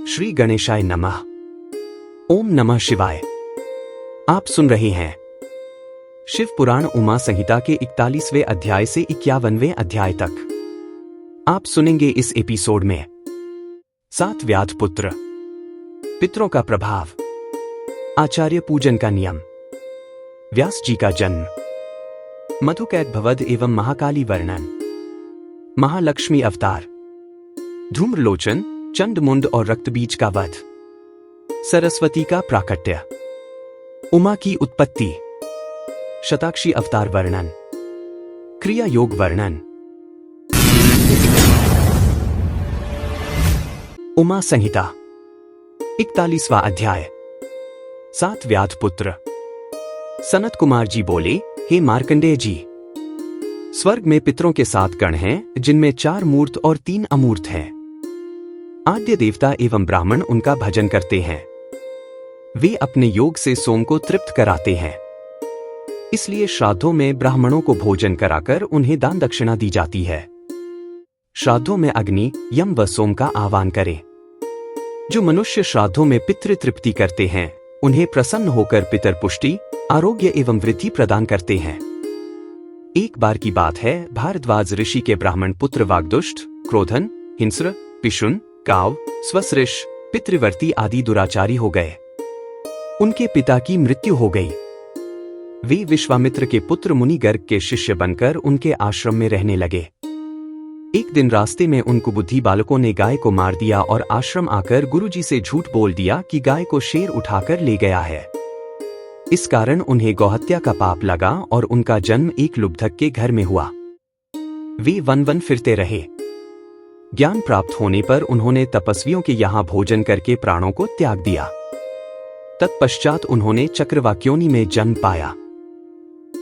श्री गणेशाय नमः। ओम नमः शिवाय। आप सुन रहे हैं शिव पुराण उमा संहिता के 41वें अध्याय से 51वें अध्याय तक। आप सुनेंगे इस एपिसोड में 7 व्याध पुत्र, पितरों का प्रभाव, आचार्य पूजन का नियम, व्यास जी का जन्म, मधुकैटभवध एवं महाकाली वर्णन, महालक्ष्मी अवतार, धूम्रलोचन, चंडमुंड और रक्तबीज का वध, सरस्वती का प्राकट्य, उमा की उत्पत्ति, शताक्षी अवतार वर्णन, क्रिया योग वर्णन। उमा संहिता 41वां अध्याय। 7 व्याध पुत्र। सनत कुमार जी बोले, हे मार्कंडेय जी, स्वर्ग में पितरों के 7 गण हैं, जिनमें 4 मूर्त और 3 अमूर्त हैं। आद्य देवता एवं ब्राह्मण उनका भजन करते हैं। वे अपने योग से सोम को तृप्त कराते हैं, इसलिए श्राद्धों में ब्राह्मणों को भोजन कराकर उन्हें दान दक्षिणा दी जाती है। श्राद्धों में अग्नि, यम व सोम का आह्वान करें। जो मनुष्य श्राद्धों में पितृ तृप्ति करते हैं, उन्हें प्रसन्न होकर पितर पुष्टि, आरोग्य एवं वृद्धि प्रदान करते हैं। एक बार की बात है, भारद्वाज ऋषि के ब्राह्मण पुत्र वाग्दुष्ट, क्रोधन, हिंस्र, पिशुन, काव, स्वसृष, पितृवर्ती आदि दुराचारी हो गए। उनके पिता की मृत्यु हो गई। वे विश्वामित्र के पुत्र मुनि गर्ग के शिष्य बनकर उनके आश्रम में रहने लगे। एक दिन रास्ते में उन कुबुद्धि बालकों ने गाय को मार दिया और आश्रम आकर गुरुजी से झूठ बोल दिया कि गाय को शेर उठाकर ले गया है। इस कारण उन्हें गौहत्या का पाप लगा और उनका जन्म एक लुब्धक के घर में हुआ। वे वन वन फिरते रहे। ज्ञान प्राप्त होने पर उन्होंने तपस्वियों के यहाँ भोजन करके प्राणों को त्याग दिया। तत्पश्चात उन्होंने चक्रवाक्योनि में जन्म पाया।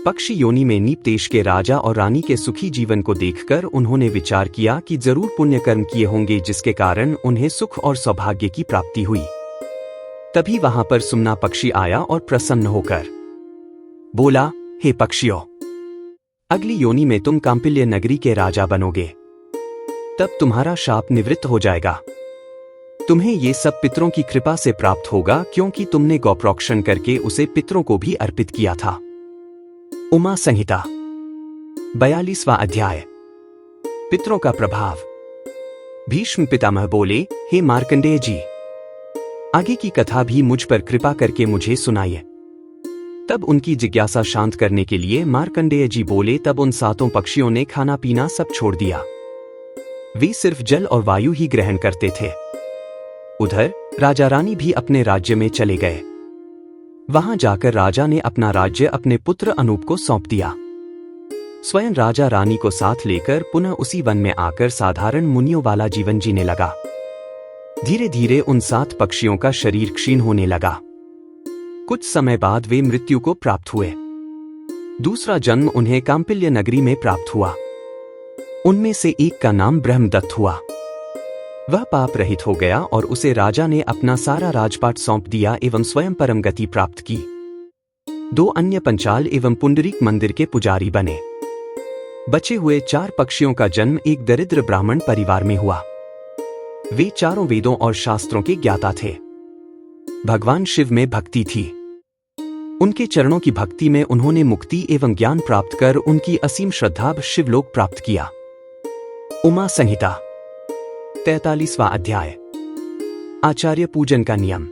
पक्षी योनि में नीप देश के राजा और रानी के सुखी जीवन को देखकर उन्होंने विचार किया कि जरूर पुण्य कर्म किए होंगे, जिसके कारण उन्हें सुख और सौभाग्य की प्राप्ति हुई। तभी वहां पर सुमना पक्षी आया और प्रसन्न होकर बोला, हे पक्षियों, अगली योनि में तुम कांपिल्य नगरी के राजा बनोगे। तब तुम्हारा शाप निवृत्त हो जाएगा। तुम्हें ये सब पितरों की कृपा से प्राप्त होगा, क्योंकि तुमने गौप्रोक्षण करके उसे पितरों को भी अर्पित किया था। उमा संहिता 42वां अध्याय। पितरों का प्रभाव। भीष्म पितामह बोले, हे मार्कंडेय जी, आगे की कथा भी मुझ पर कृपा करके मुझे सुनाइए। तब उनकी जिज्ञासा शांत करने के लिए मार्कंडेय जी बोले, तब उन 7 पक्षियों ने खाना पीना सब छोड़ दिया। वे सिर्फ जल और वायु ही ग्रहण करते थे। उधर राजा रानी भी अपने राज्य में चले गए। वहां जाकर राजा ने अपना राज्य अपने पुत्र अनूप को सौंप दिया। स्वयं राजा रानी को साथ लेकर पुनः उसी वन में आकर साधारण मुनियों वाला जीवन जीने लगा। धीरे धीरे उन 7 पक्षियों का शरीर क्षीण होने लगा। कुछ समय बाद वे मृत्यु को प्राप्त हुए। दूसरा जन्म उन्हें कांपिल्य नगरी में प्राप्त हुआ। उनमें से एक का नाम ब्रह्मदत्त हुआ। वह पाप रहित हो गया और उसे राजा ने अपना सारा राजपाट सौंप दिया एवं स्वयं परम गति प्राप्त की। 2 अन्य पंचाल एवं पुंडरीक मंदिर के पुजारी बने। बचे हुए 4 पक्षियों का जन्म एक दरिद्र ब्राह्मण परिवार में हुआ। वे चारों वेदों और शास्त्रों के ज्ञाता थे। भगवान शिव में भक्ति थी। उनके चरणों की भक्ति में उन्होंने मुक्ति एवं ज्ञान प्राप्त कर उनकी असीम श्रद्धा शिवलोक प्राप्त किया। उमा संहिता 43वां अध्याय। आचार्य पूजन का नियम।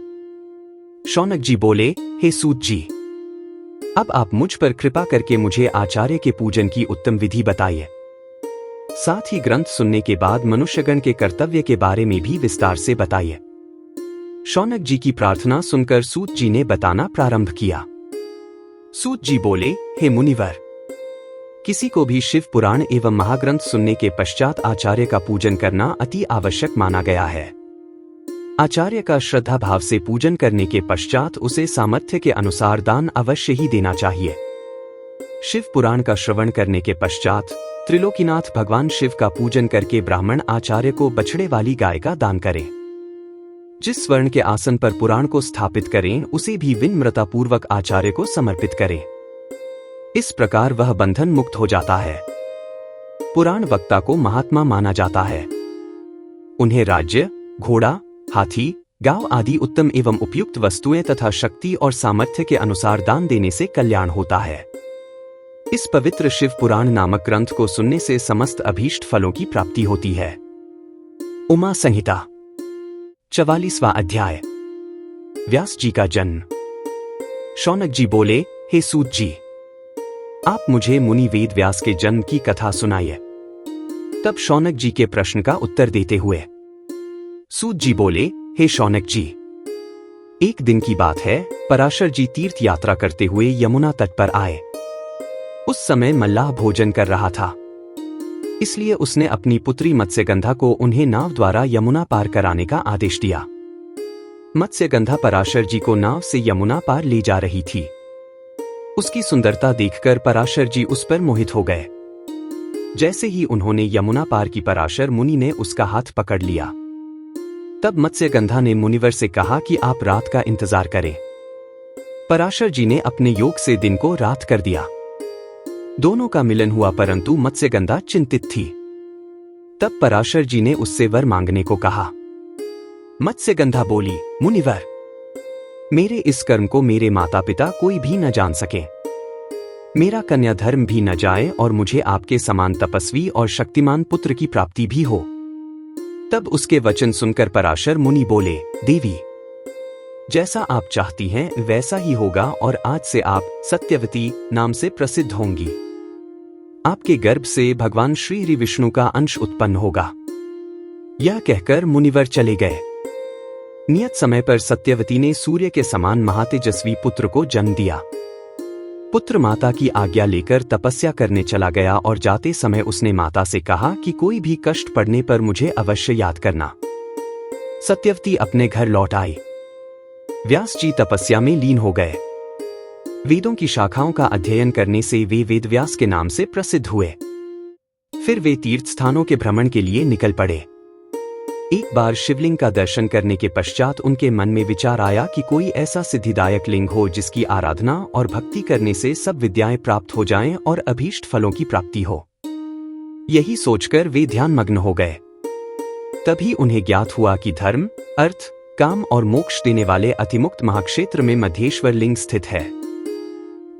शौनक जी बोले, हे सूत जी, अब आप मुझ पर कृपा करके मुझे आचार्य के पूजन की उत्तम विधि बताइए। साथ ही ग्रंथ सुनने के बाद मनुष्यगण के कर्तव्य के बारे में भी विस्तार से बताइए। शौनक जी की प्रार्थना सुनकर सूत जी ने बताना प्रारंभ किया। सूत जी बोले, हे मुनिवर, किसी को भी शिव पुराण एवं महाग्रंथ सुनने के पश्चात आचार्य का पूजन करना अति आवश्यक माना गया है। आचार्य का श्रद्धा भाव से पूजन करने के पश्चात उसे सामर्थ्य के अनुसार दान अवश्य ही देना चाहिए। शिव पुराण का श्रवण करने के पश्चात त्रिलोकीनाथ भगवान शिव का पूजन करके ब्राह्मण आचार्य को बछड़े वाली गाय का दान करें। जिस स्वर्ण के आसन पर पुराण को स्थापित करें, उसे भी विनम्रतापूर्वक आचार्य को समर्पित करें। इस प्रकार वह बंधन मुक्त हो जाता है। पुराण वक्ता को महात्मा माना जाता है। उन्हें राज्य, घोड़ा, हाथी, गांव आदि उत्तम एवं उपयुक्त वस्तुएं तथा शक्ति और सामर्थ्य के अनुसार दान देने से कल्याण होता है। इस पवित्र शिव पुराण नामक ग्रंथ को सुनने से समस्त अभीष्ट फलों की प्राप्ति होती है। उमा संहिता 44वां अध्याय। व्यास जी का जन्म। शौनक जी बोले, हे सूत जी, आप मुझे मुनि वेद व्यास के जन्म की कथा सुनाइए। तब शौनक जी के प्रश्न का उत्तर देते हुए सूत जी बोले, हे शौनक जी, एक दिन की बात है, पराशर जी तीर्थ यात्रा करते हुए यमुना तट पर आए। उस समय मल्लाह भोजन कर रहा था, इसलिए उसने अपनी पुत्री मत्स्यगंधा को उन्हें नाव द्वारा यमुना पार कराने का आदेश दिया। मत्स्यगंधा पराशर जी को नाव से यमुना पार ले जा रही थी। उसकी सुंदरता देखकर पराशर जी उस पर मोहित हो गए। जैसे ही उन्होंने यमुना पार की, पराशर मुनि ने उसका हाथ पकड़ लिया। तब मत्स्यगंधा ने मुनिवर से कहा कि आप रात का इंतजार करें। पराशर जी ने अपने योग से दिन को रात कर दिया। दोनों का मिलन हुआ, परंतु मत्स्यगंधा चिंतित थी। तब पराशर जी ने उससे वर मांगने को कहा। मत्स्यगंधा बोली, मुनिवर, मेरे इस कर्म को मेरे माता पिता कोई भी न जान सके, मेरा कन्या धर्म भी न जाए और मुझे आपके समान तपस्वी और शक्तिमान पुत्र की प्राप्ति भी हो। तब उसके वचन सुनकर पराशर मुनि बोले, देवी, जैसा आप चाहती हैं वैसा ही होगा और आज से आप सत्यवती नाम से प्रसिद्ध होंगी। आपके गर्भ से भगवान श्री विष्णु का अंश उत्पन्न होगा। यह कहकर मुनिवर चले गए। नियत समय पर सत्यवती ने सूर्य के समान महातेजस्वी पुत्र को जन्म दिया। पुत्र माता की आज्ञा लेकर तपस्या करने चला गया और जाते समय उसने माता से कहा कि कोई भी कष्ट पड़ने पर मुझे अवश्य याद करना। सत्यवती अपने घर लौट आई। व्यास जी तपस्या में लीन हो गए। वेदों की शाखाओं का अध्ययन करने से वे वेदव्यास के नाम से प्रसिद्ध हुए। फिर वे तीर्थ स्थानों के भ्रमण के लिए निकल पड़े। एक बार शिवलिंग का दर्शन करने के पश्चात उनके मन में विचार आया कि कोई ऐसा सिद्धिदायक लिंग हो जिसकी आराधना और भक्ति करने से सब विद्याएं प्राप्त हो जाएं और अभीष्ट फलों की प्राप्ति हो। यही सोचकर वे ध्यान मग्न हो गए। तभी उन्हें ज्ञात हुआ कि धर्म, अर्थ, काम और मोक्ष देने वाले अतिमुक्त महाक्षेत्र में मध्येश्वर लिंग स्थित है।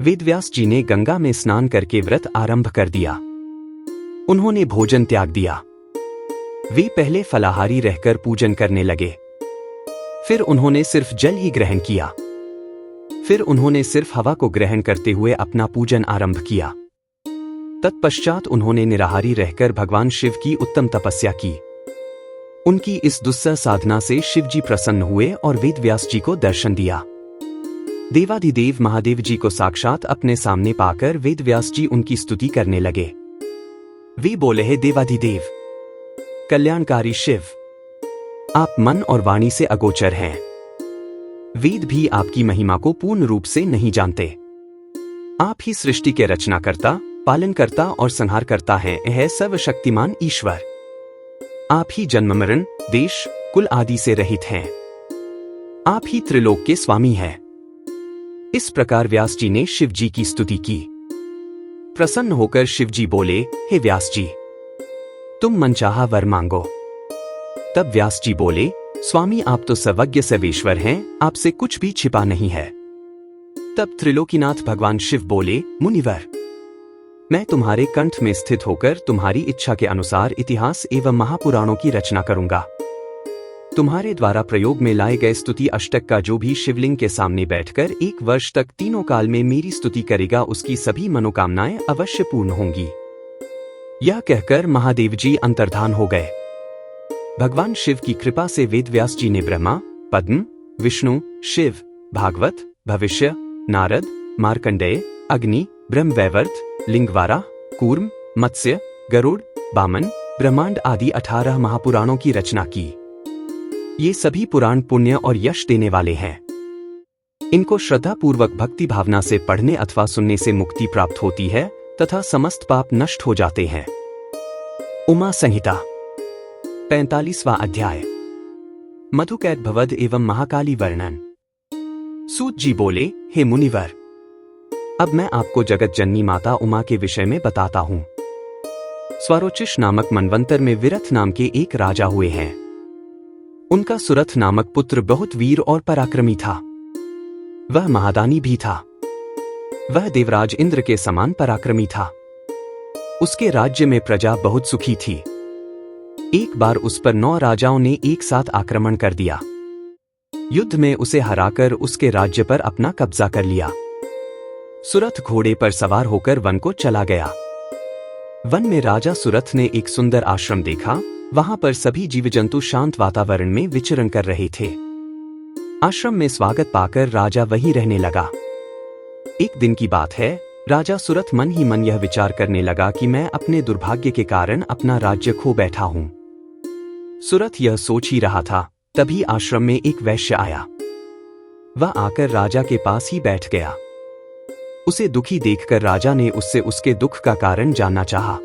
वेदव्यास जी ने गंगा में स्नान करके व्रत आरंभ कर दिया। उन्होंने भोजन त्याग दिया। वे पहले फलाहारी रहकर पूजन करने लगे। फिर उन्होंने सिर्फ जल ही ग्रहण किया। फिर उन्होंने सिर्फ हवा को ग्रहण करते हुए अपना पूजन आरंभ किया। तत्पश्चात उन्होंने निराहारी रहकर भगवान शिव की उत्तम तपस्या की। उनकी इस दुस्सह साधना से शिव जी प्रसन्न हुए और वेदव्यास जी को दर्शन दिया। देवाधिदेव महादेव जी को साक्षात अपने सामने पाकर वेदव्यास जी उनकी स्तुति करने लगे। वे बोले, हे देवाधिदेव, कल्याणकारी शिव, आप मन और वाणी से अगोचर हैं। वेद भी आपकी महिमा को पूर्ण रूप से नहीं जानते। आप ही सृष्टि के रचनाकर्ता, पालनकर्ता और संहारकर्ता हैं, है सर्वशक्तिमान ईश्वर। आप ही जन्म मरण, देश, कुल आदि से रहित हैं। आप ही त्रिलोक के स्वामी हैं। इस प्रकार व्यास जी ने शिव जी की स्तुति की। प्रसन्न होकर शिव जी बोले, हे व्यास जी, तुम मनचाहा वर मांगो। तब व्यास जी बोले, स्वामी, आप तो सर्वज्ञ सर्वेश्वर हैं, आपसे कुछ भी छिपा नहीं है। तब त्रिलोकीनाथ भगवान शिव बोले, मुनिवर, मैं तुम्हारे कंठ में स्थित होकर तुम्हारी इच्छा के अनुसार इतिहास एवं महापुराणों की रचना करूंगा। तुम्हारे द्वारा प्रयोग में लाए गए स्तुति अष्टक का जो भी शिवलिंग के सामने बैठकर 1 वर्ष तक तीनों काल में मेरी स्तुति करेगा, उसकी सभी मनोकामनाएं अवश्य पूर्ण होंगी। यह कहकर महादेव जी अंतर्धान हो गए। भगवान शिव की कृपा से वेदव्यास जी ने ब्रह्मा, पद्म, विष्णु, शिव, भागवत, भविष्य, नारद, मार्कंडेय, अग्नि, ब्रह्मवैवर्त, लिंगवारा, कूर्म, मत्स्य, गरुड़, बामन, ब्रह्मांड आदि 18 महापुराणों की रचना की। ये सभी पुराण पुण्य और यश देने वाले हैं। इनको श्रद्धापूर्वक भक्ति भावना से पढ़ने अथवा सुनने से मुक्ति प्राप्त होती है तथा समस्त पाप नष्ट हो जाते हैं। उमा संहिता 45वां अध्याय। मधुकैट भवद एवं महाकाली वर्णन। सूत जी बोले, हे मुनिवर, अब मैं आपको जगत जननी माता उमा के विषय में बताता हूं। स्वरोचिष नामक मनवंतर में विरथ नाम के एक राजा हुए हैं। उनका सुरथ नामक पुत्र बहुत वीर और पराक्रमी था। वह महादानी भी था। वह देवराज इंद्र के समान पराक्रमी था। उसके राज्य में प्रजा बहुत सुखी थी। एक बार उस पर 9 राजाओं ने एक साथ आक्रमण कर दिया। युद्ध में उसे हराकर उसके राज्य पर अपना कब्जा कर लिया। सुरथ घोड़े पर सवार होकर वन को चला गया। वन में राजा सुरथ ने एक सुंदर आश्रम देखा। वहां पर सभी जीव जंतु शांत वातावरण में विचरण कर रहे थे। आश्रम में स्वागत पाकर राजा वहीं रहने लगा। एक दिन की बात है, राजा सुरथ मन ही मन यह विचार करने लगा कि मैं अपने दुर्भाग्य के कारण अपना राज्य खो बैठा हूं। सुरथ यह सोच ही रहा था, तभी आश्रम में एक वैश्य आया। वह आकर राजा के पास ही बैठ गया। उसे दुखी देखकर राजा ने उससे उसके दुख का कारण जानना चाहा।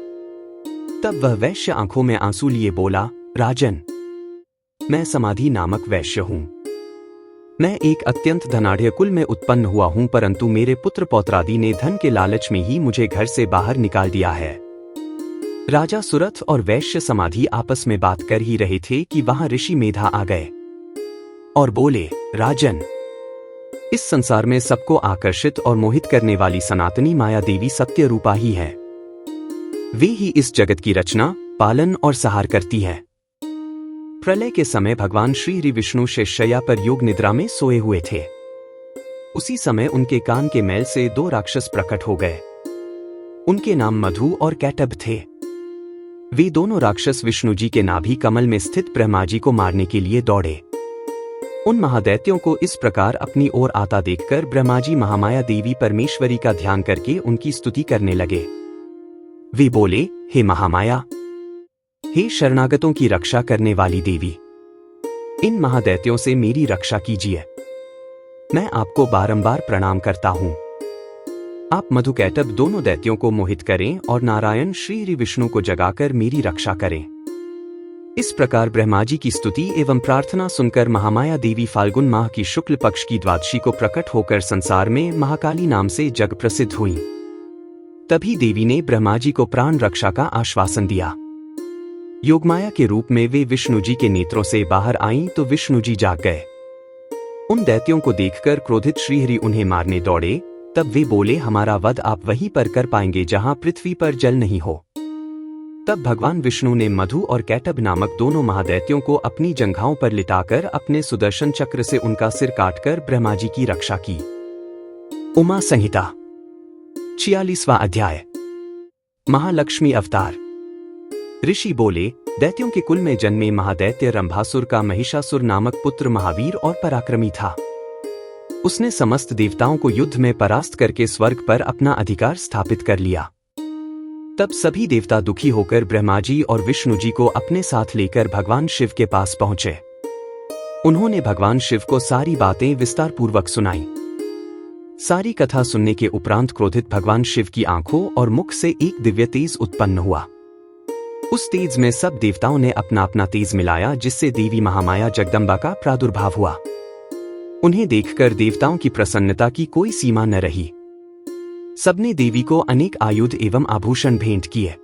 तब वह वैश्य आंखों में आंसू लिए बोला, राजन, मैं समाधि नामक वैश्य हूं। मैं एक अत्यंत धनाढ़ कुल में उत्पन्न हुआ हूं, परंतु मेरे पुत्र पौत्रादि ने धन के लालच में ही मुझे घर से बाहर निकाल दिया है। राजा सुरथ और वैश्य समाधि आपस में बात कर ही रहे थे कि वहां ऋषि मेधा आ गए और बोले, राजन, इस संसार में सबको आकर्षित और मोहित करने वाली सनातनी माया देवी सत्य रूपा ही है। वे ही इस जगत की रचना, पालन और सहार करती है। प्रलय के समय भगवान श्री विष्णु शैया पर योग निद्रा में सोए हुए थे। उसी समय उनके कान के मैल से 2 राक्षस प्रकट हो गए। उनके नाम मधु और कैटब थे। वे दोनों राक्षस विष्णु जी के नाभि कमल में स्थित ब्रह्मा जी को मारने के लिए दौड़े। उन महादैत्यों को इस प्रकार अपनी ओर आता देखकर ब्रह्मा जी महामाया देवी परमेश्वरी का ध्यान करके उनकी स्तुति करने लगे। वे बोले, हे महामाया, हे शरणागतों की रक्षा करने वाली देवी, इन महादैत्यों से मेरी रक्षा कीजिए। मैं आपको बारंबार प्रणाम करता हूं। आप मधुकैटब दोनों दैत्यों को मोहित करें और नारायण श्री विष्णु को जगाकर मेरी रक्षा करें। इस प्रकार ब्रह्मा जी की स्तुति एवं प्रार्थना सुनकर महामाया देवी फाल्गुन माह की शुक्ल पक्ष की द्वादशी को प्रकट होकर संसार में महाकाली नाम से जग प्रसिद्ध हुई। तभी देवी ने ब्रह्मा जी को प्राण रक्षा का आश्वासन दिया। योगमाया के रूप में वे विष्णु जी के नेत्रों से बाहर आईं तो विष्णु जी जाग गए। उन दैत्यों को देखकर क्रोधित श्रीहरि उन्हें मारने दौड़े। तब वे बोले, हमारा वध आप वहीं पर कर पाएंगे जहां पृथ्वी पर जल नहीं हो। तब भगवान विष्णु ने मधु और कैटब नामक दोनों महादैत्यों को अपनी जंघाओं पर लिटाकर अपने सुदर्शन चक्र से उनका सिर काटकर ब्रह्मा जी की रक्षा की। उमा संहिता 46वां अध्याय। महालक्ष्मी अवतार। ऋषि बोले, दैत्यों के कुल में जन्मे महादैत्य रंभासुर का महिषासुर नामक पुत्र महावीर और पराक्रमी था। उसने समस्त देवताओं को युद्ध में परास्त करके स्वर्ग पर अपना अधिकार स्थापित कर लिया। तब सभी देवता दुखी होकर ब्रह्मा जी और विष्णु जी को अपने साथ लेकर भगवान शिव के पास पहुंचे। उन्होंने भगवान शिव को सारी बातें विस्तार पूर्वक सुनाई। सारी कथा सुनने के उपरांत क्रोधित भगवान शिव की आंखों और मुख से एक दिव्य तेज उत्पन्न हुआ। उस तेज में सब देवताओं ने अपना अपना तेज मिलाया, जिससे देवी महामाया जगदम्बा का प्रादुर्भाव हुआ। उन्हें देखकर देवताओं की प्रसन्नता की कोई सीमा न रही। सबने देवी को अनेक आयुध एवं आभूषण भेंट किए।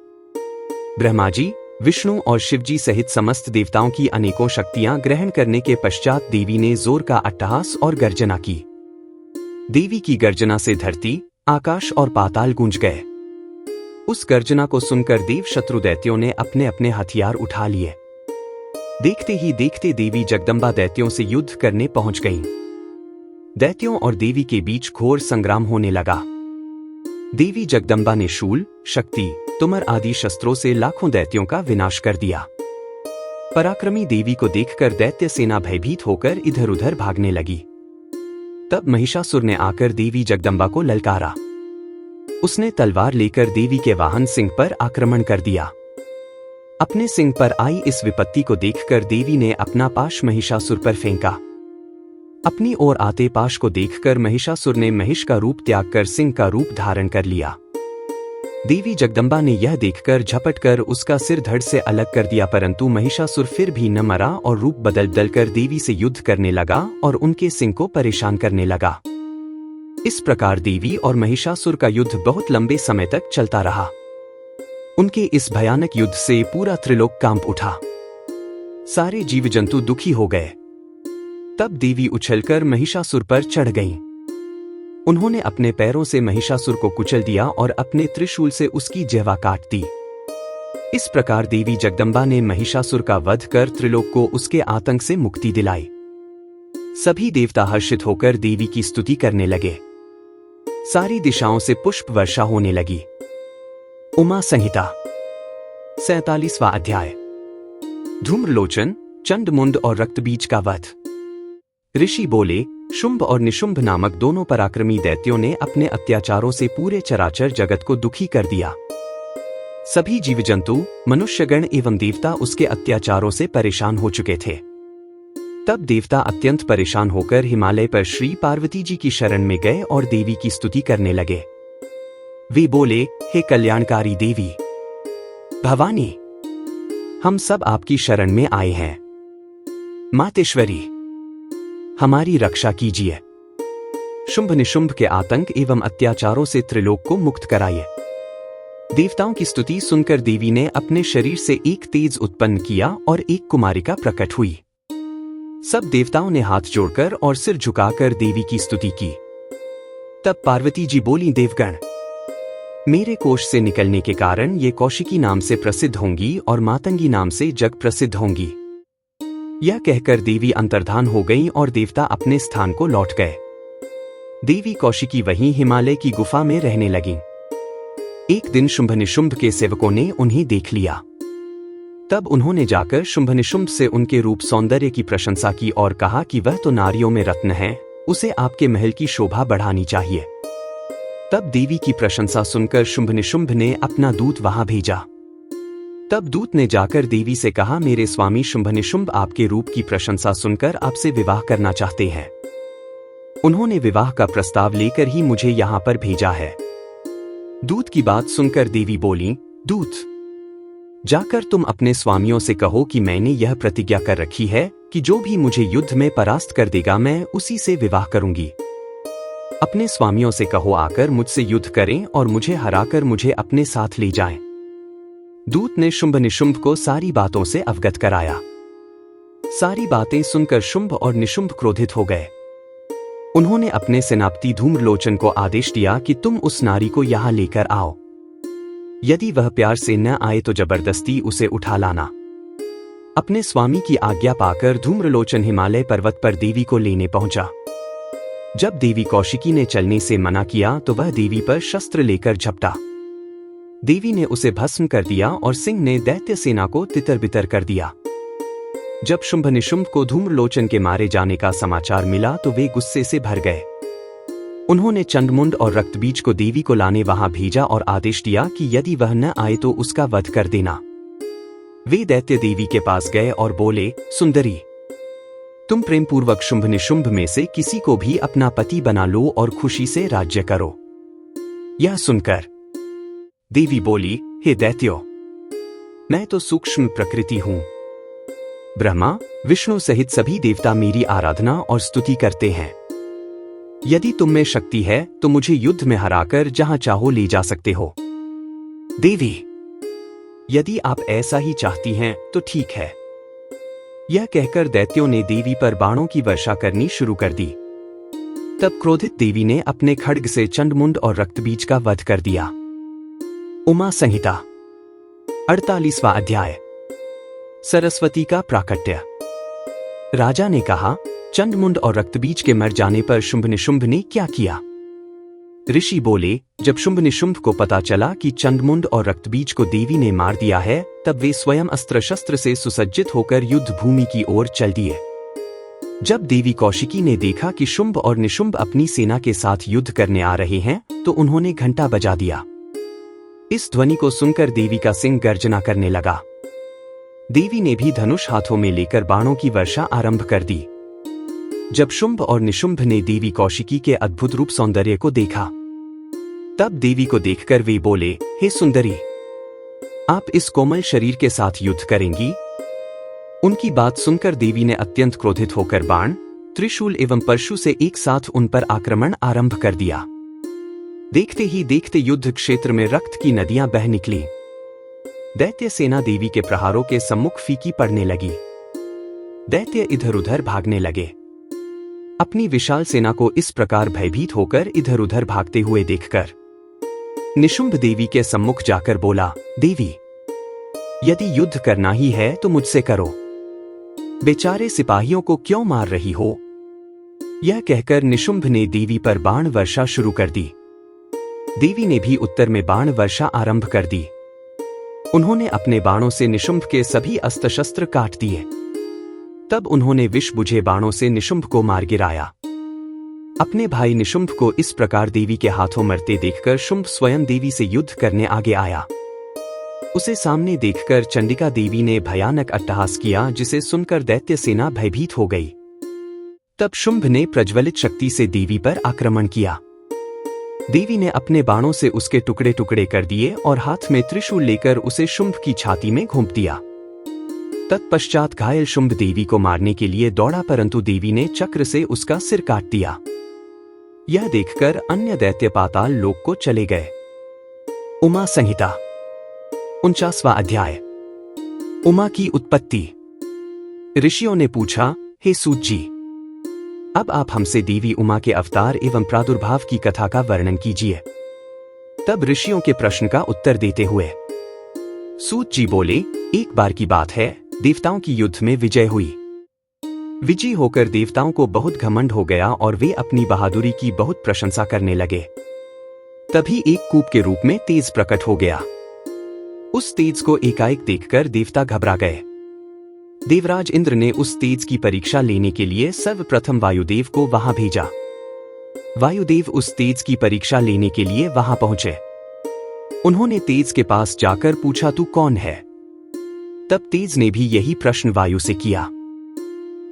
ब्रह्मा जी, विष्णु और शिवजी सहित समस्त देवताओं की अनेकों शक्तियां ग्रहण करने के पश्चात देवी ने जोर का अट्टहास और गर्जना की। देवी की गर्जना से धरती, आकाश और पाताल गूंज गए। उस गर्जना को सुनकर देव शत्रु दैत्यों ने अपने अपने हथियार उठा लिए। देखते ही देखते देवी जगदम्बा दैत्यों से युद्ध करने पहुंच गईं। दैत्यों और देवी के बीच घोर संग्राम होने लगा। देवी जगदम्बा ने शूल, शक्ति, तुमर आदि शस्त्रों से लाखों दैत्यों का विनाश कर दिया। पराक्रमी देवी को देखकर दैत्य सेना भयभीत होकर इधर उधर भागने लगी। तब महिषासुर ने आकर देवी जगदम्बा को ललकारा। उसने तलवार लेकर देवी के वाहन सिंह पर आक्रमण कर दिया। अपने सिंह पर आई इस विपत्ति को देखकर देवी ने अपना पाश महिषासुर पर फेंका। अपनी ओर आते पाश को देखकर महिषासुर ने महिष का रूप त्याग कर सिंह का रूप धारण कर लिया। देवी जगदम्बा ने यह देखकर झपट कर उसका सिर धड़ से अलग कर दिया, परंतु महिषासुर फिर भी न मरा और रूप बदल बदल कर देवी से युद्ध करने लगा और उनके सिंह को परेशान करने लगा। इस प्रकार देवी और महिषासुर का युद्ध बहुत लंबे समय तक चलता रहा। उनके इस भयानक युद्ध से पूरा त्रिलोक कांप उठा। सारे जीव जंतु दुखी हो गए। तब देवी उछलकर महिषासुर पर चढ़ गईं। उन्होंने अपने पैरों से महिषासुर को कुचल दिया और अपने त्रिशूल से उसकी जिह्वा काट दी। इस प्रकार देवी जगदम्बा ने महिषासुर का वध कर त्रिलोक को उसके आतंक से मुक्ति दिलाई। सभी देवता हर्षित होकर देवी की स्तुति करने लगे। सारी दिशाओं से पुष्प वर्षा होने लगी। उमा संहिता 47वां अध्याय। धूम्रलोचन, चंडमुंड और रक्तबीज का वध। ऋषि बोले, शुंभ और निशुंभ नामक दोनों पराक्रमी दैत्यों ने अपने अत्याचारों से पूरे चराचर जगत को दुखी कर दिया। सभी जीव जंतु, मनुष्यगण एवं देवता उसके अत्याचारों से परेशान हो चुके थे। तब देवता अत्यंत परेशान होकर हिमालय पर श्री पार्वती जी की शरण में गए और देवी की स्तुति करने लगे। वे बोले, हे कल्याणकारी देवी भवानी, हम सब आपकी शरण में आए हैं। मातेश्वरी, हमारी रक्षा कीजिए। शुंभ निशुंभ के आतंक एवं अत्याचारों से त्रिलोक को मुक्त कराइए। देवताओं की स्तुति सुनकर देवी ने अपने शरीर से एक तेज उत्पन्न किया और एक कुमारिका प्रकट हुई। सब देवताओं ने हाथ जोड़कर और सिर झुकाकर देवी की स्तुति की। तब पार्वती जी बोली, देवगण, मेरे कोष से निकलने के कारण ये कौशिकी नाम से प्रसिद्ध होंगी और मातंगी नाम से जग प्रसिद्ध होंगी। यह कहकर देवी अंतर्धान हो गईं और देवता अपने स्थान को लौट गए। देवी कौशिकी वहीं हिमालय की गुफा में रहने लगीं। एक दिन शुंभ निशुंभ के सेवकों ने उन्हें देख लिया। तब उन्होंने जाकर शुंभ निशुंभ से उनके रूप सौंदर्य की प्रशंसा की और कहा कि वह तो नारियों में रत्न है, उसे आपके महल की शोभा बढ़ानी चाहिए। तब देवी की प्रशंसा सुनकर शुंभ निशुंभ ने अपना दूत वहां भेजा। तब दूत ने जाकर देवी से कहा, मेरे स्वामी शुंभ निशुंभ आपके रूप की प्रशंसा सुनकर आपसे विवाह करना चाहते हैं। उन्होंने विवाह का प्रस्ताव लेकर ही मुझे यहां पर भेजा है। दूत की बात सुनकर देवी बोली, दूत, जाकर तुम अपने स्वामियों से कहो कि मैंने यह प्रतिज्ञा कर रखी है कि जो भी मुझे युद्ध में परास्त कर देगा मैं उसी से विवाह करूंगी। अपने स्वामियों से कहो आकर मुझसे युद्ध करें और मुझे हराकर मुझे अपने साथ ले जाएं। दूत ने शुंभ निशुंभ को सारी बातों से अवगत कराया। सारी बातें सुनकर शुंभ और निशुंभ क्रोधित हो गए। उन्होंने अपने सेनापति धूम्रलोचन को आदेश दिया कि तुम उस नारी को यहां लेकर आओ। यदि वह प्यार से न आए तो जबरदस्ती उसे उठा लाना। अपने स्वामी की आज्ञा पाकर धूम्रलोचन हिमालय पर्वत पर देवी को लेने पहुंचा। जब देवी कौशिकी ने चलने से मना किया तो वह देवी पर शस्त्र लेकर झपटा। देवी ने उसे भस्म कर दिया और सिंह ने दैत्य सेना को तितर बितर कर दिया। जब शुंभ निशुंभ को धूम्रलोचन के मारे जाने का समाचार मिला तो वे गुस्से से भर गए। उन्होंने चंडमुंड और रक्तबीज को देवी को लाने वहां भेजा और आदेश दिया कि यदि वह न आए तो उसका वध कर देना। वे दैत्य देवी के पास गए और बोले, सुंदरी, तुम प्रेमपूर्वक शुंभ निशुंभ में से किसी को भी अपना पति बना लो और खुशी से राज्य करो। यह सुनकर देवी बोली, हे दैत्यो, मैं तो सूक्ष्म प्रकृति हूं। ब्रह्मा, विष्णु सहित सभी देवता मेरी आराधना और स्तुति करते हैं। यदि तुम में शक्ति है तो मुझे युद्ध में हराकर जहां चाहो ले जा सकते हो। देवी, यदि आप ऐसा ही चाहती हैं तो ठीक है। यह कहकर दैत्यों ने देवी पर बाणों की वर्षा करनी शुरू कर दी। तब क्रोधित देवी ने अपने खड्ग से चंडमुंड और रक्तबीज का वध कर दिया। उमा संहिता 48वां अध्याय। सरस्वती का प्राकट्य। राजा ने कहा, चंडमुंड और रक्तबीज के मर जाने पर शुंभ निशुंभ ने क्या किया? ऋषि बोले, जब शुंभ निशुंभ को पता चला कि चंडमुंड और रक्तबीज को देवी ने मार दिया है तब वे स्वयं अस्त्र शस्त्र से सुसज्जित होकर युद्ध भूमि की ओर चल दिए। जब देवी कौशिकी ने देखा कि शुंभ और निशुंभ अपनी सेना के साथ युद्ध करने आ रहे हैं तो उन्होंने घंटा बजा दिया। इस ध्वनि को सुनकर देवी का सिंह गर्जना करने लगा। देवी ने भी धनुष हाथों में लेकर बाणों की वर्षा आरंभ कर दी। जब शुंभ और निशुंभ ने देवी कौशिकी के अद्भुत रूप सौंदर्य को देखा तब देवी को देखकर वे बोले, हे सुंदरी, आप इस कोमल शरीर के साथ युद्ध करेंगी? उनकी बात सुनकर देवी ने अत्यंत क्रोधित होकर बाण, त्रिशूल एवं परशु से एक साथ उन पर आक्रमण आरंभ कर दिया। देखते ही देखते युद्ध क्षेत्र में रक्त की नदियां बह निकली। दैत्य सेना देवी के प्रहारों के सम्मुख फीकी पड़ने लगी। दैत्य इधर उधर भागने लगे। अपनी विशाल सेना को इस प्रकार भयभीत होकर इधर उधर भागते हुए देखकर निशुंभ देवी के सम्मुख जाकर बोला, देवी, यदि युद्ध करना ही है तो मुझसे करो, बेचारे सिपाहियों को क्यों मार रही हो? यह कहकर निशुंभ ने देवी पर बाण वर्षा शुरू कर दी। देवी ने भी उत्तर में बाण वर्षा आरंभ कर दी। उन्होंने अपने बाणों से निशुंभ के सभी अस्त्र शस्त्र काट दिए। तब उन्होंने विष बुझे बाणों से निशुंभ को मार गिराया। अपने भाई निशुंभ को इस प्रकार देवी के हाथों मरते देखकर शुंभ स्वयं देवी से युद्ध करने आगे आया। उसे सामने देखकर चंडिका देवी ने भयानक अट्टहास किया, जिसे सुनकर दैत्य सेना भयभीत हो गई। तब शुंभ ने प्रज्वलित शक्ति से देवी पर आक्रमण किया। देवी ने अपने बाणों से उसके टुकड़े टुकड़े कर दिए और हाथ में त्रिशूल लेकर उसे शुंभ की छाती में घोंप दिया। तत्पश्चात घायल शुंभ देवी को मारने के लिए दौड़ा, परंतु देवी ने चक्र से उसका सिर काट दिया। यह देखकर अन्य दैत्य पाताल लोक को चले गए। उमा संहिता 49वां अध्याय। उमा की उत्पत्ति। ऋषियों ने पूछा, हे सूत जी, अब आप हमसे देवी उमा के अवतार एवं प्रादुर्भाव की कथा का वर्णन कीजिए। तब ऋषियों के प्रश्न का उत्तर देते हुए सूत जी बोले, एक बार की बात है, देवताओं की युद्ध में विजय हुई। विजयी होकर देवताओं को बहुत घमंड हो गया और वे अपनी बहादुरी की बहुत प्रशंसा करने लगे। तभी एक कूप के रूप में तेज प्रकट हो गया। उस तेज को एकाएक देखकर देवता घबरा गए। देवराज इंद्र ने उस तेज की परीक्षा लेने के लिए सर्वप्रथम वायुदेव को वहां भेजा। वायुदेव उस तेज की परीक्षा लेने के लिए वहां पहुंचे। उन्होंने तेज के पास जाकर पूछा, तू कौन है? तब तेज ने भी यही प्रश्न वायु से किया।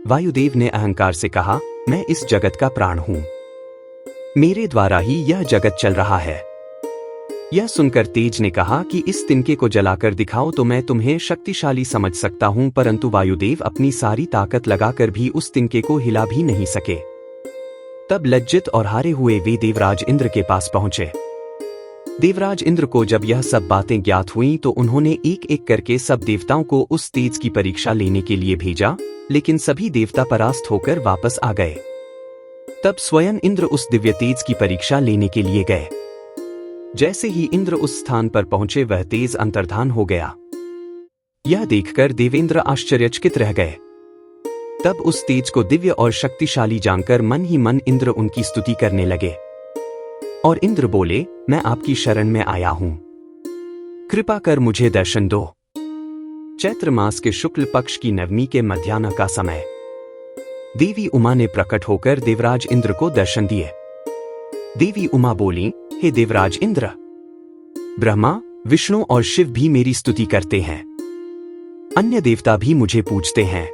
वायुदेव ने अहंकार से कहा, मैं इस जगत का प्राण हूं, मेरे द्वारा ही यह जगत चल रहा है। यह सुनकर तेज ने कहा कि इस तिनके को जलाकर दिखाओ तो मैं तुम्हें शक्तिशाली समझ सकता हूं, परंतु वायुदेव अपनी सारी ताकत लगाकर भी उस तिनके को हिला भी नहीं सके। तब लज्जित और हारे हुए वे देवराज इंद्र के पास पहुंचे। देवराज इंद्र को जब यह सब बातें ज्ञात हुईं तो उन्होंने एक एक करके सब देवताओं को उस तेज की परीक्षा लेने के लिए भेजा, लेकिन सभी देवता परास्त होकर वापस आ गए। तब स्वयं इंद्र उस दिव्य तेज की परीक्षा लेने के लिए गए। जैसे ही इंद्र उस स्थान पर पहुंचे वह तेज अंतर्धान हो गया। यह देखकर देवेंद्र आश्चर्यचकित रह गए। तब उस तेज को दिव्य और शक्तिशाली जानकर मन ही मन इंद्र उनकी स्तुति करने लगे। और इंद्र बोले, मैं आपकी शरण में आया हूं, कृपा कर मुझे दर्शन दो। चैत्र मास के शुक्ल पक्ष की नवमी के मध्याह्न का समय देवी उमा ने प्रकट होकर देवराज इंद्र को दर्शन दिए। देवी उमा बोली, हे देवराज इंद्र, ब्रह्मा, विष्णु और शिव भी मेरी स्तुति करते हैं। अन्य देवता भी मुझे पूजते हैं।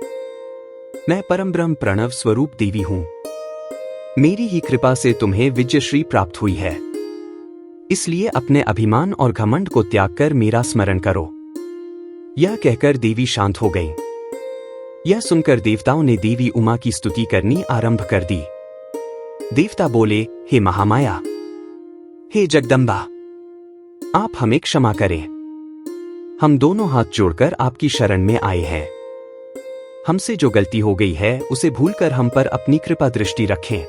मैं परम ब्रह्म प्रणव स्वरूप देवी हूं। मेरी ही कृपा से तुम्हें विजयश्री प्राप्त हुई है। इसलिए अपने अभिमान और घमंड को त्याग कर मेरा स्मरण करो। यह कहकर देवी शांत हो गई। यह सुनकर देवताओं ने देवी उमा की स्तुति करनी आरंभ कर दी। देवता बोले, हे महामाया, हे जगदम्बा, आप हमें क्षमा करें। हम दोनों हाथ जोड़कर आपकी शरण में आए हैं। हमसे जो गलती हो गई है उसे भूलकर हम पर अपनी कृपा दृष्टि रखें।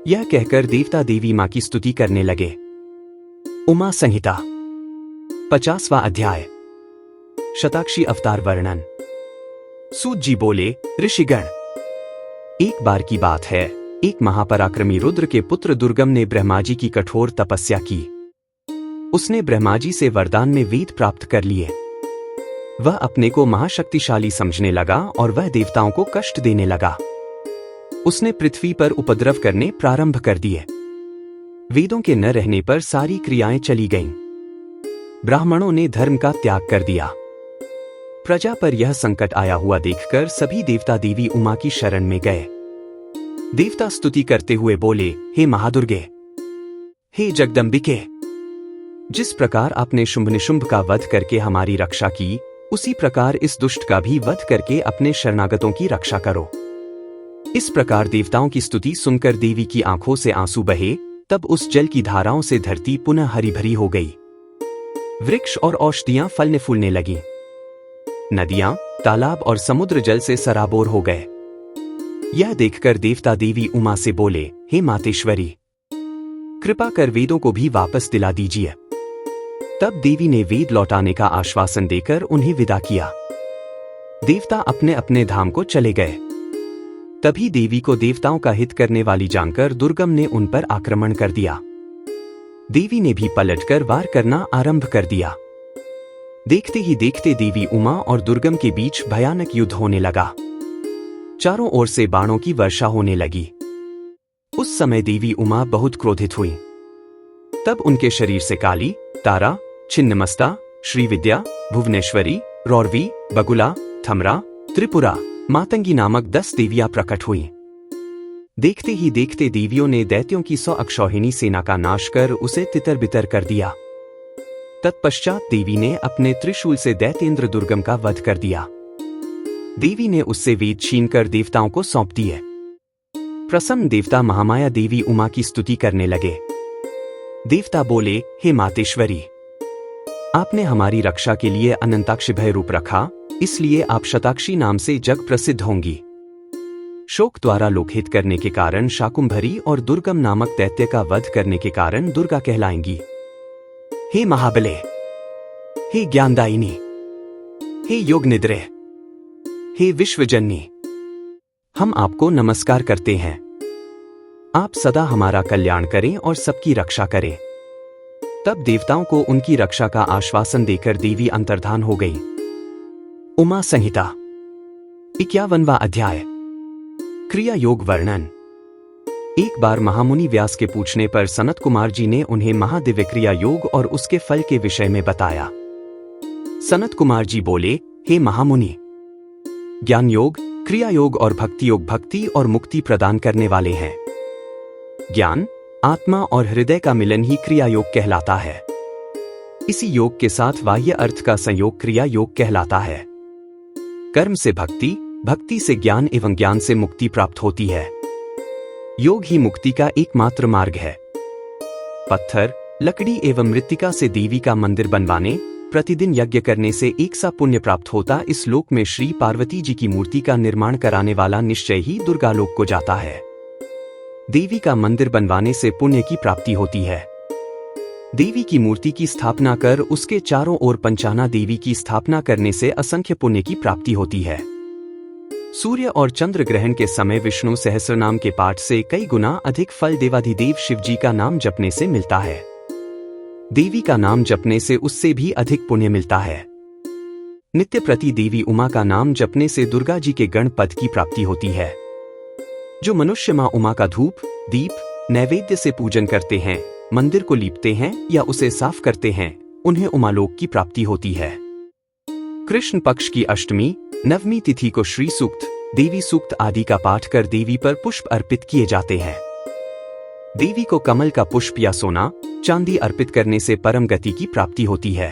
यह कहकर देवता देवी मां की स्तुति करने लगे। उमा संहिता 50वां अध्याय। शताक्षी अवतार वर्णन। सूत जी बोले, ऋषिगण, एक बार की बात है, एक महापराक्रमी रुद्र के पुत्र दुर्गम ने ब्रह्मा जी की कठोर तपस्या की। उसने ब्रह्मा जी से वरदान में वेद प्राप्त कर लिए। वह अपने को महाशक्तिशाली समझने लगा और वह देवताओं को कष्ट देने लगा। उसने पृथ्वी पर उपद्रव करने प्रारंभ कर दिए। वेदों के न रहने पर सारी क्रियाएं चली गईं। ब्राह्मणों ने धर्म का त्याग कर दिया। प्रजा पर यह संकट आया हुआ देखकर सभी देवता देवी उमा की शरण में गए। देवता स्तुति करते हुए बोले, हे महादुर्गे, हे जगदम्बिके, जिस प्रकार आपने शुंभ निशुंभ का वध करके हमारी रक्षा की, उसी प्रकार इस दुष्ट का भी वध करके अपने शरणागतों की रक्षा करो। इस प्रकार देवताओं की स्तुति सुनकर देवी की आंखों से आंसू बहे। तब उस जल की धाराओं से धरती पुनः हरी भरी हो गई। वृक्ष और औषधियां फलने फूलने लगीं। नदियां, तालाब और समुद्र जल से सराबोर हो गए। यह देखकर देवता देवी उमा से बोले, हे मातेश्वरी, कृपा कर वेदों को भी वापस दिला दीजिए। तब देवी ने वेद लौटाने का आश्वासन देकर उन्हें विदा किया। देवता अपने अपने धाम को चले गए। तभी देवी को देवताओं का हित करने वाली जानकर दुर्गम ने उन पर आक्रमण कर दिया। देवी ने भी पलटकर वार करना आरंभ कर दिया। देखते ही देखते देवी उमा और दुर्गम के बीच भयानक युद्ध होने लगा। चारों ओर से बाणों की वर्षा होने लगी। उस समय देवी उमा बहुत क्रोधित हुई। तब उनके शरीर से काली, तारा, छिन्नमस्ता, श्रीविद्या, भुवनेश्वरी, रौरवी, बगुला, थमरा, त्रिपुरा, मातंगी नामक 10 देवियां प्रकट हुईं। देखते ही देखते देवियों ने दैत्यों की 100 अक्षौहिणी सेना का नाश कर उसे तितर बितर कर दिया। तत्पश्चात देवी ने अपने त्रिशूल से दैत्येंद्र दुर्गम का वध कर दिया। देवी ने उससे वेद छीनकर देवताओं को सौंप दिए। प्रसन्न देवता महामाया देवी उमा की स्तुति करने लगे। देवता बोले, हे मातेश्वरी, आपने हमारी रक्षा के लिए अनंताक्ष भय रूप रखा, इसलिए आप शताक्षी नाम से जग प्रसिद्ध होंगी। शोक द्वारा लोकहित करने के कारण शाकुंभरी और दुर्गम नामक दैत्य का वध करने के कारण दुर्गा कहलाएंगी। हे महाबले, हे ज्ञानदायिनी, हे योग निद्रे, हे विश्वजननी, हम आपको नमस्कार करते हैं। आप सदा हमारा कल्याण करें और सबकी रक्षा करें। तब देवताओं को उनकी रक्षा का आश्वासन देकर देवी अंतर्धान हो गई। उमा संहिता 51वां अध्याय। क्रिया योग वर्णन। एक बार महामुनि व्यास के पूछने पर सनत कुमार जी ने उन्हें महादिव्य क्रिया योग और उसके फल के विषय में बताया। सनत कुमार जी बोले, हे महामुनि, ज्ञान योग, क्रिया योग और भक्ति योग भक्ति और मुक्ति प्रदान करने वाले हैं। ज्ञान, आत्मा और हृदय का मिलन ही क्रिया योग कहलाता है। इसी योग के साथ बाह्य अर्थ का संयोग क्रिया योग कहलाता है। कर्म से भक्ति, भक्ति से ज्ञान एवं ज्ञान से मुक्ति प्राप्त होती है। योग ही मुक्ति का एकमात्र मार्ग है। पत्थर, लकड़ी एवं मृत्तिका से देवी का मंदिर बनवाने, प्रतिदिन यज्ञ करने से एक सा पुण्य प्राप्त होता। इस लोक में श्री पार्वती जी की मूर्ति का निर्माण कराने वाला निश्चय ही दुर्गा लोक को जाता है। देवी का मंदिर बनवाने से पुण्य की प्राप्ति होती है। देवी की मूर्ति की स्थापना कर उसके चारों ओर पंचाना देवी की स्थापना करने से असंख्य पुण्य की प्राप्ति होती है। सूर्य और चंद्र ग्रहण के समय विष्णु सहस्रनाम के पाठ से कई गुना अधिक फल देवाधिदेव शिव जी का नाम जपने से मिलता है। देवी का नाम जपने से उससे भी अधिक पुण्य मिलता है। नित्य प्रति देवी उमा का नाम जपने से दुर्गा जी के गण पद की प्राप्ति होती है। जो मनुष्य मां उमा का धूप, दीप, नैवेद्य से पूजन करते हैं, मंदिर को लीपते हैं या उसे साफ करते हैं, उन्हें उमालोक की प्राप्ति होती है। कृष्ण पक्ष की अष्टमी, नवमी तिथि को श्री सूक्त, देवी सूक्त आदि का पाठ कर देवी पर पुष्प अर्पित किए जाते हैं। देवी को कमल का पुष्प या सोना, चांदी अर्पित करने से परम गति की प्राप्ति होती है।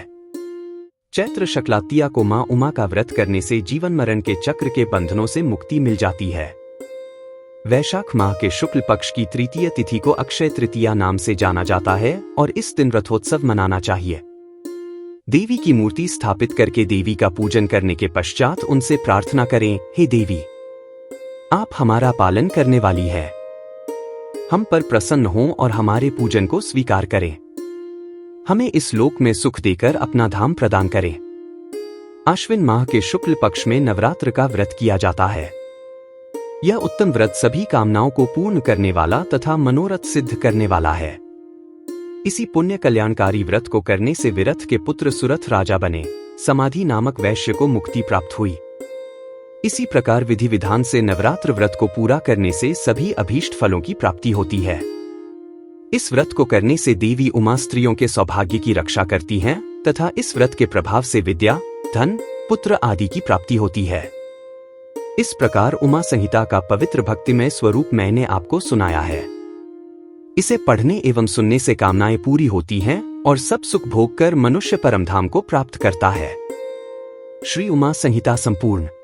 चैत्र शुक्ला तृतीया को मां उमा का व्रत करने से जीवन मरण के चक्र के बंधनों से मुक्ति मिल जाती है। वैशाख माह के शुक्ल पक्ष की तृतीय तिथि को अक्षय तृतीया नाम से जाना जाता है और इस दिन रथोत्सव मनाना चाहिए। देवी की मूर्ति स्थापित करके देवी का पूजन करने के पश्चात उनसे प्रार्थना करें, हे देवी, आप हमारा पालन करने वाली है, हम पर प्रसन्न हों और हमारे पूजन को स्वीकार करें। हमें इस लोक में सुख देकर अपना धाम प्रदान करें। आश्विन माह के शुक्ल पक्ष में नवरात्र का व्रत किया जाता है। यह उत्तम व्रत सभी कामनाओं को पूर्ण करने वाला तथा मनोरथ सिद्ध करने वाला है। इसी पुण्य कल्याणकारी व्रत को करने से विरथ के पुत्र सुरथ राजा बने, समाधि नामक वैश्य को मुक्ति प्राप्त हुई। इसी प्रकार विधि विधान से नवरात्र व्रत को पूरा करने से सभी अभीष्ट फलों की प्राप्ति होती है। इस व्रत को करने से देवी उमा स्त्रियों के सौभाग्य की रक्षा करती हैं तथा इस व्रत के प्रभाव से विद्या, धन, पुत्र आदि की प्राप्ति होती है। इस प्रकार उमा संहिता का पवित्र भक्तिमय स्वरूप मैंने आपको सुनाया है। इसे पढ़ने एवं सुनने से कामनाएं पूरी होती हैं और सब सुख भोग कर मनुष्य परमधाम को प्राप्त करता है। श्री उमा संहिता संपूर्ण।